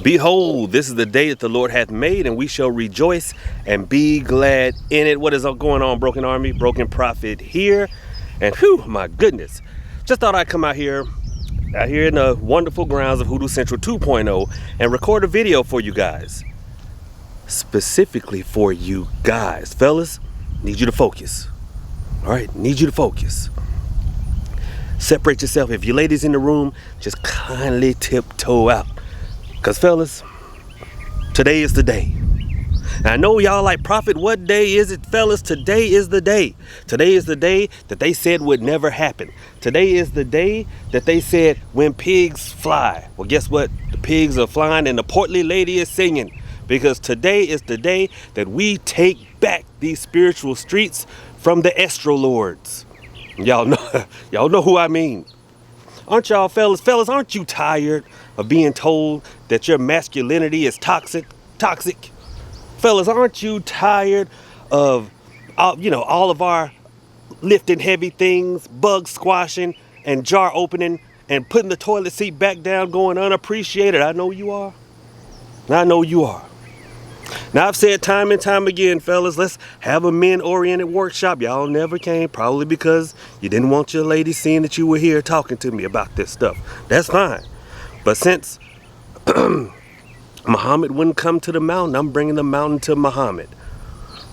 Behold, this is the day that the Lord hath made, and we shall rejoice and be glad in it. What is going on, Broken Army? Broken Prophet here. And whew, my goodness. Just thought I'd come out here in the wonderful grounds of Hoodoo Central 2.0 and record a video for you guys. Specifically for you guys. Fellas, need you to focus. All right, need you to focus. Separate yourself. If you ladies in the room, just kindly tiptoe out. Because fellas, today is the day. And I know y'all like, Prophet, what day is it? Fellas, today is the day. Today is the day that they said would never happen. Today is the day that they said when pigs fly. Well, guess what? The pigs are flying and the portly lady is singing. Because today is the day that we take back these spiritual streets from the estro lords. Y'all know who I mean. Aren't y'all fellas, aren't you tired of being told that your masculinity is toxic? Fellas, aren't you tired of, all of our lifting heavy things, bug squashing, and jar opening, and putting the toilet seat back down going unappreciated? I know you are. Now, I've said time and time again, fellas, let's have a men-oriented workshop. Y'all never came, probably because you didn't want your ladies seeing that you were here talking to me about this stuff. That's fine. But since Muhammad wouldn't come to the mountain, I'm bringing the mountain to Muhammad.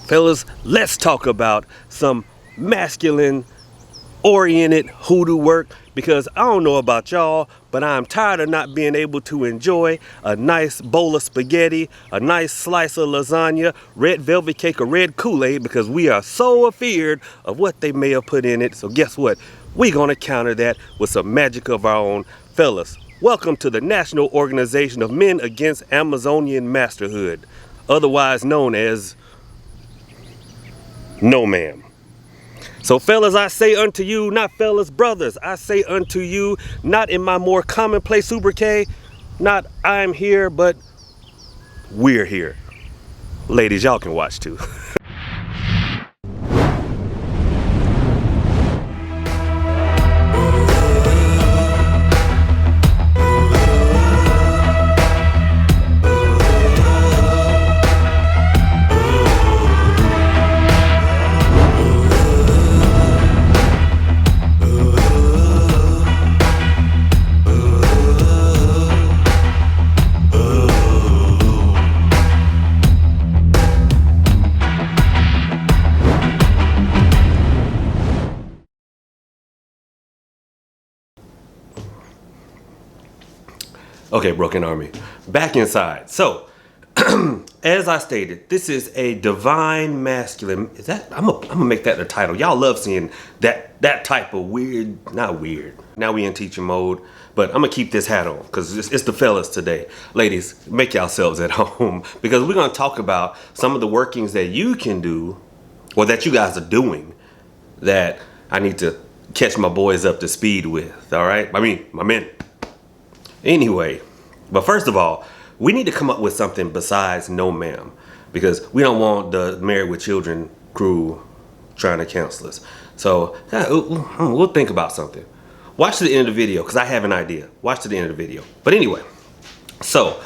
Fellas, let's talk about some masculine-oriented hoodoo work, because I don't know about y'all, but I'm tired of not being able to enjoy a nice bowl of spaghetti, a nice slice of lasagna, red velvet cake, or red Kool-Aid, because we are so afeared of what they may have put in it. So guess what? We're going to counter that with some magic of our own. Fellas, welcome to the National Organization of Men Against Amazonian Masterhood, otherwise known as No Ma'am. So fellas, I say unto you, not fellas, brothers, I say unto you, not in my more commonplace sobriquet, not I'm here, but we're here. Ladies, y'all can watch too. Okay, Broken Army, back inside. So, as I stated, this is a divine masculine. Is that? I'm gonna make that the title. Y'all love seeing that type of weird, not weird. Now we in teacher mode, but I'm gonna keep this hat on because it's the fellas today. Ladies, make yourselves at home because we're gonna talk about some of the workings that you can do, or that you guys are doing, that I need to catch my boys up to speed with. All right, I mean my men. Anyway, but first of all, we need to come up with something besides No Ma'am, because we don't want the Married with Children crew trying to cancel us. So we'll think about something. Watch to the end of the video, because I have an idea. Watch to the end of the video. But anyway, so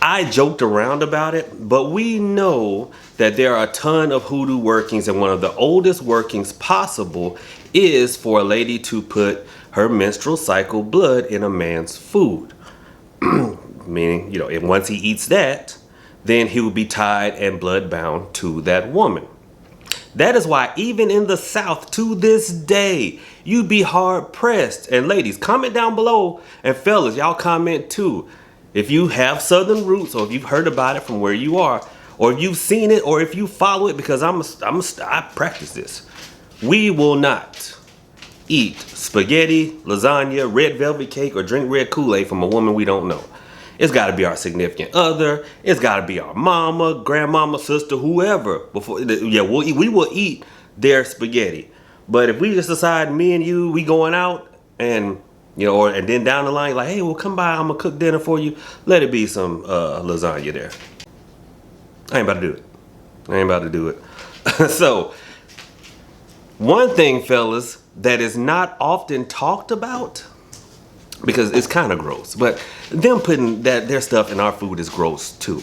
I joked around about it, but we know that there are a ton of hoodoo workings, and one of the oldest workings possible is for a lady to put her menstrual cycle blood in a man's food. Meaning, and once he eats that, then he will be tied and blood bound to that woman. That is why even in the South to this day, you'd be hard pressed. And ladies, comment down below, and fellas, y'all comment too. If you have Southern roots, or if you've heard about it from where you are, or if you've seen it, or if you follow it, because I practice this. We will not eat spaghetti, lasagna, red velvet cake, or drink red Kool-Aid from a woman we don't know. It's got to be our significant other. It's got to be our mama, grandmama, sister, whoever. We will eat their spaghetti. But if we just decide, me and you, we going out, and and then down the line, like, hey, well, come by, I'm gonna cook dinner for you. Let it be some lasagna there. I ain't about to do it. So, one thing, fellas, that is not often talked about because it's kind of gross. But them putting their stuff in our food is gross too.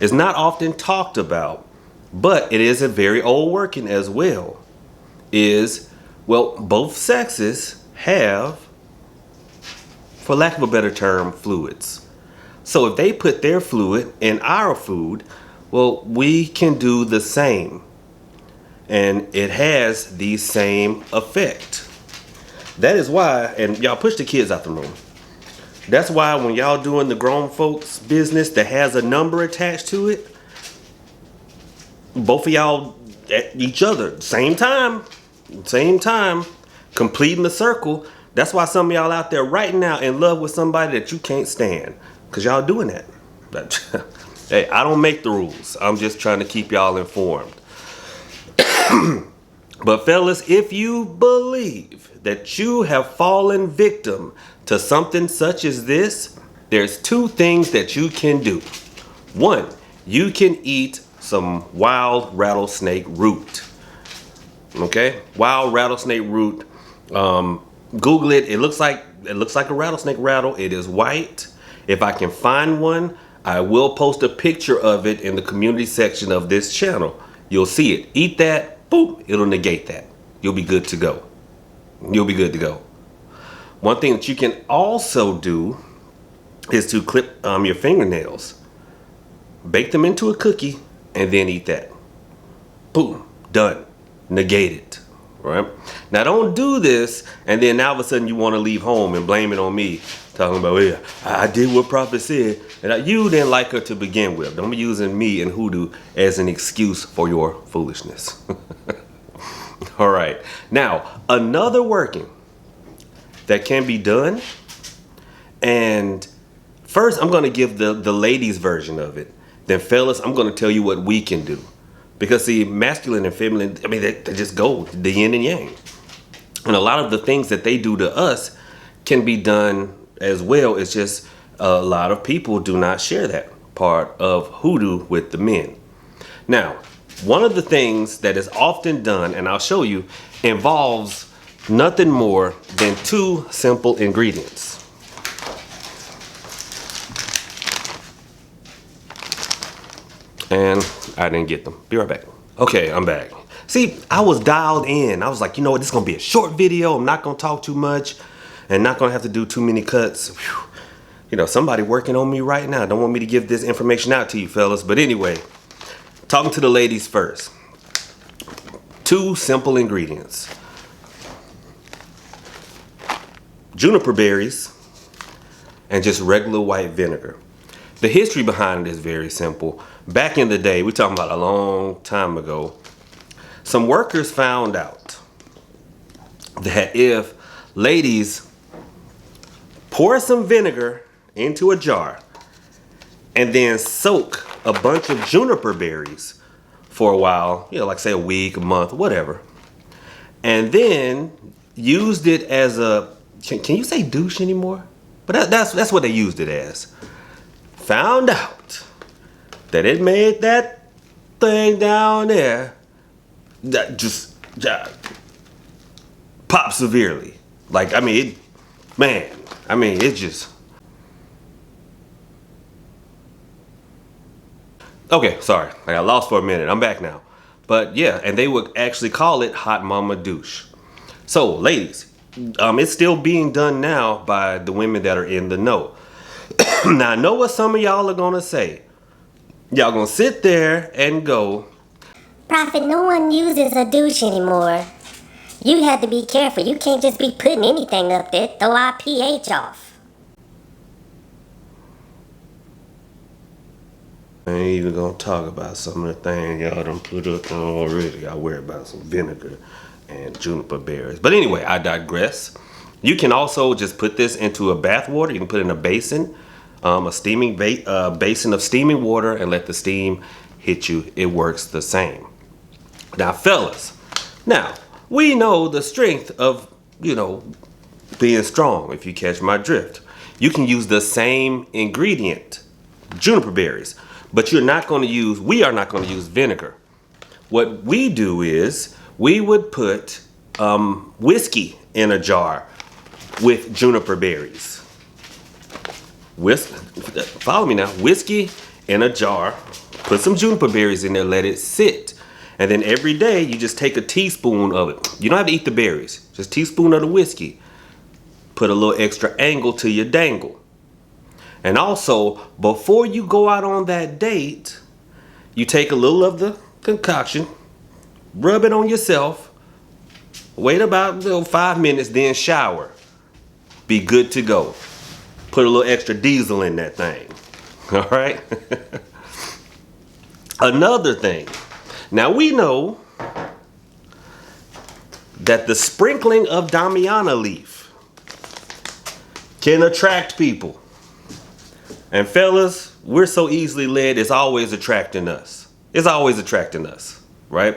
It's not often talked about, but it is a very old working as well. Well, both sexes have, for lack of a better term, fluids. So if they put their fluid in our food, well, we can do the same. And it has the same effect. That is why, and y'all push the kids out the room. That's why when y'all doing the grown folks business that has a number attached to it, both of y'all at each other, same time, completing the circle. That's why some of y'all out there right now in love with somebody that you can't stand, because y'all doing that. Hey, I don't make the rules. I'm just trying to keep y'all informed. But fellas, if you believe that you have fallen victim to something such as this, there's two things that you can do. One, you can eat some wild rattlesnake root. Okay, wild rattlesnake root. Google it. It looks like a rattlesnake rattle. It is white. If I can find one, I will post a picture of it in the community section of this channel. You'll see it. Eat that. Boom. It'll negate that. You'll be good to go. You'll be good to go. One thing that you can also do is to clip your fingernails, bake them into a cookie, and then eat that. Boom. Done. Negate it. Right? Now don't do this and then now all of a sudden you want to leave home and blame it on me, talking about, yeah, I did what Prophet said and you didn't like her to begin with. Don't be using me and hoodoo as an excuse for your foolishness. All right, now another working that can be done, and first I'm going to give the ladies version of it, then fellas I'm going to tell you what we can do. Because see, masculine and feminine, I mean, they just go, the yin and yang. And a lot of the things that they do to us can be done as well. It's just a lot of people do not share that part of hoodoo with the men. Now, one of the things that is often done, and I'll show you, involves nothing more than two simple ingredients. And I didn't get them. Be right back. Okay, I'm back. See, I was dialed in. I was like, you know what, this is gonna be a short video. I'm not gonna talk too much and not gonna have to do too many cuts. Whew. You know, somebody working on me right now. Don't want me to give this information out to you fellas. But anyway, talking to the ladies first. Two simple ingredients. Juniper berries and just regular white vinegar. The history behind it is very simple. Back in the day, we're talking about a long time ago, some workers found out that if ladies pour some vinegar into a jar and then soak a bunch of juniper berries for a while, you know, like say a week, a month, whatever, and then used it as a, can you say douche anymore? But that's what they used it as. Found out that it made that thing down there that just pop severely. Like, I mean, it just. Okay, sorry, I got lost for a minute. I'm back now. But yeah, and they would actually call it hot mama douche. So ladies, it's still being done now by the women that are in the know. Now I know what some of y'all are gonna say. Y'all gonna sit there and go, Prophet, no one uses a douche anymore. You have to be careful. You can't just be putting anything up there. Throw our pH off. I ain't even gonna talk about some of the things y'all done put up already. I worry about some vinegar and juniper berries. But anyway, I digress. You can also just put this into a bath water. You can put it in a basin, a steaming basin of steaming water, and let the steam hit you. It works the same. Now, fellas, now we know the strength of, being strong, if you catch my drift. You can use the same ingredient, juniper berries, but we are not going to use vinegar. What we do is we would put whiskey in a jar with juniper berries. Follow me now. Whiskey in a jar. Put some juniper berries in there. Let it sit. And then every day you just take a teaspoon of it. You don't have to eat the berries. Just a teaspoon of the whiskey. Put a little extra angle to your dangle. And also, before you go out on that date, you take a little of the concoction, rub it on yourself, wait about 5 minutes, then shower. Be good to go. Put a little extra diesel in that thing. All right? Another thing. Now we know that the sprinkling of Damiana leaf can attract people. And fellas, we're so easily led, it's always attracting us. It's always attracting us, right?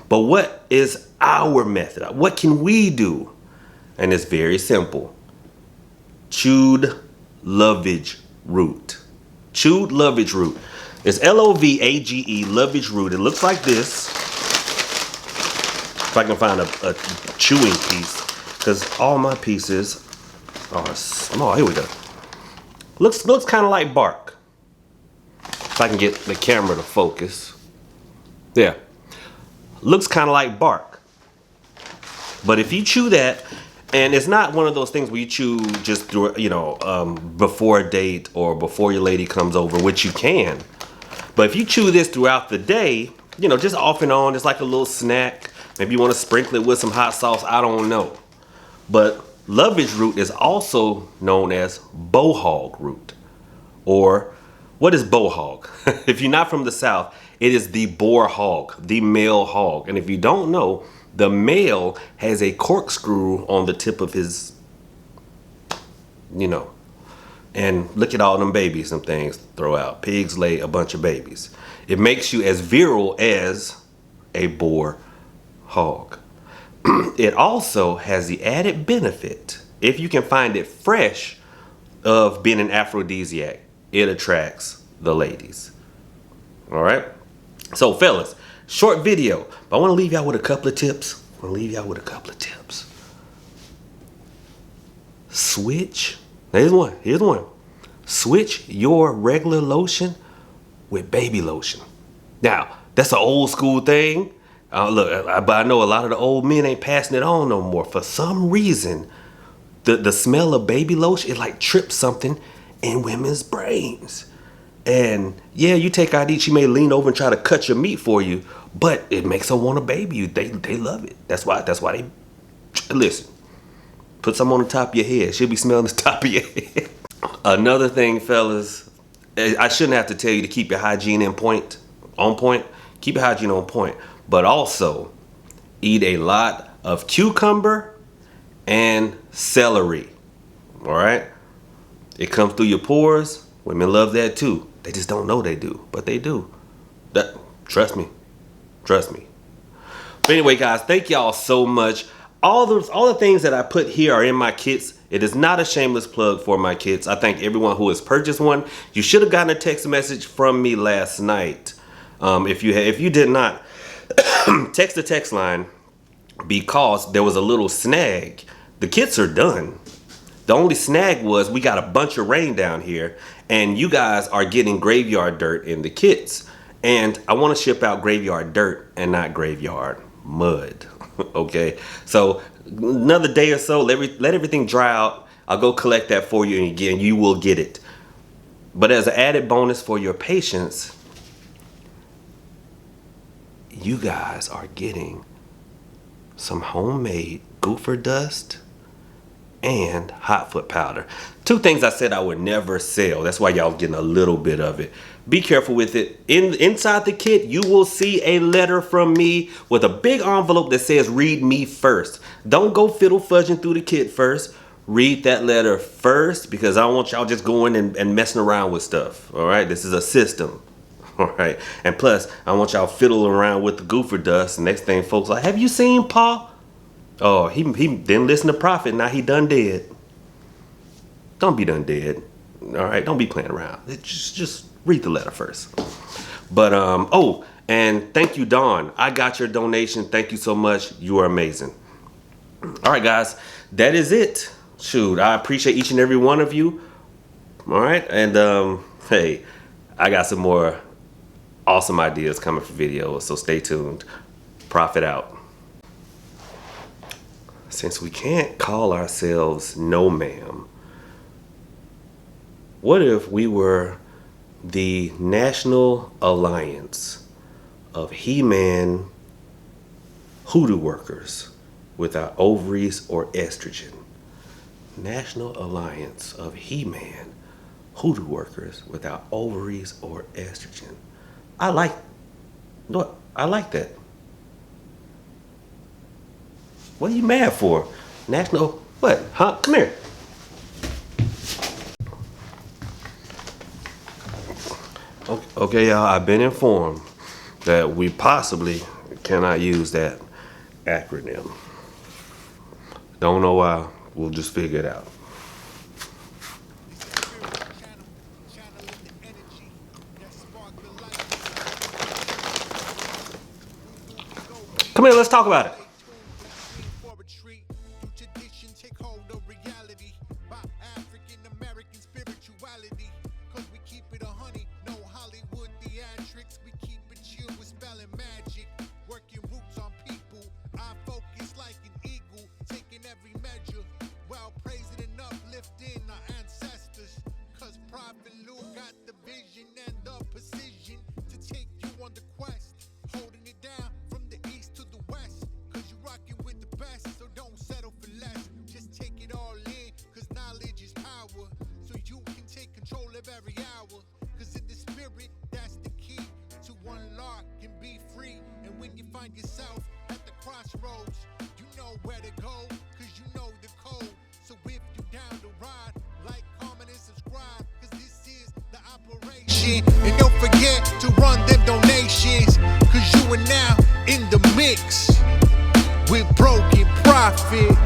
But what is our method? What can we do? And it's very simple. Chewed lovage root. Chewed lovage root. It's L-O-V-A-G-E, lovage root. It looks like this. If I can find a chewing piece, because all my pieces are small. Here we go. Looks kind of like bark. If I can get the camera to focus. Yeah. Looks kind of like bark. But if you chew that, and it's not one of those things where you chew just through, before a date or before your lady comes over, which you can. But if you chew this throughout the day, just off and on, it's like a little snack. Maybe you want to sprinkle it with some hot sauce. I don't know. But lovage root is also known as bowhog root. Or what is bowhog? If you're not from the South, it is the boar hog, the male hog. And if you don't know, the male has a corkscrew on the tip of his, and look at all them babies and things throw out. Pigs lay a bunch of babies. It makes you as virile as a boar hog. It also has the added benefit, if you can find it fresh, of being an aphrodisiac. It attracts the ladies. All right? So fellas, short video, but I want to leave y'all with a couple of tips. Switch. Here's one. Switch your regular lotion with baby lotion. Now, that's an old school thing. But I know a lot of the old men ain't passing it on no more. For some reason, the smell of baby lotion, it like trips something in women's brains. And yeah, you take out each, she may lean over and try to cut your meat for you, but it makes her want to baby you. They love it. That's why they listen. Put some on the top of your head. She'll be smelling the top of your head. Another thing, fellas, I shouldn't have to tell you to keep your hygiene on point. Keep your hygiene on point. But also, eat a lot of cucumber and celery. All right? It comes through your pores. Women love that too. They just don't know they do, but they do. Trust me. But anyway, guys, thank y'all so much. All the things that I put here are in my kits. It is not a shameless plug for my kits. I thank everyone who has purchased one. You should have gotten a text message from me last night. If you did not, text the text line, because there was a little snag. The kits are done. The only snag was we got a bunch of rain down here, and you guys are getting graveyard dirt in the kits. And I want to ship out graveyard dirt and not graveyard mud. Okay, so another day or so, let everything dry out. I'll go collect that for you, and again, you will get it. But as an added bonus for your patience, you guys are getting some homemade gopher dust and hot foot powder. Two things I said I would never sell. That's why y'all getting a little bit of it. Be careful with it. Inside the kit, you will see a letter from me with a big envelope that says read me first. Don't go fiddle fudging through the kit first. Read that letter first, because I don't want y'all just going and messing around with stuff. All right, this is a system. All right, and plus I want y'all fiddling around with the gopher dust. Next thing folks like, have you seen Paul? Oh, he didn't listen to Prophet. Now he done dead. Don't be done dead. All right, don't be playing around. Just read the letter first. But oh, and thank you, Dawn. I got your donation. Thank you so much. You are amazing. All right, guys, that is it. Shoot, I appreciate each and every one of you. All right, and hey, I got some more awesome ideas coming for videos, so stay tuned. Profit out. Since we can't call ourselves No Ma'am, what if we were the National Alliance of He-Man hoodoo workers without ovaries or estrogen? National Alliance of He-Man hoodoo workers without ovaries or estrogen. I like that. What are you mad for? National what? Huh? Come here. Okay, y'all, I've been informed that we possibly cannot use that acronym. Don't know why. We'll just figure it out. Come here, let's talk about it. Every hour, cause in the spirit, that's the key to unlock and be free. And when you find yourself at the crossroads, you know where to go, cause you know the code. So if you down to ride, like, comment, and subscribe, cause this is the operation. And don't forget to run them donations, cause you are now in the mix with Broken Profit.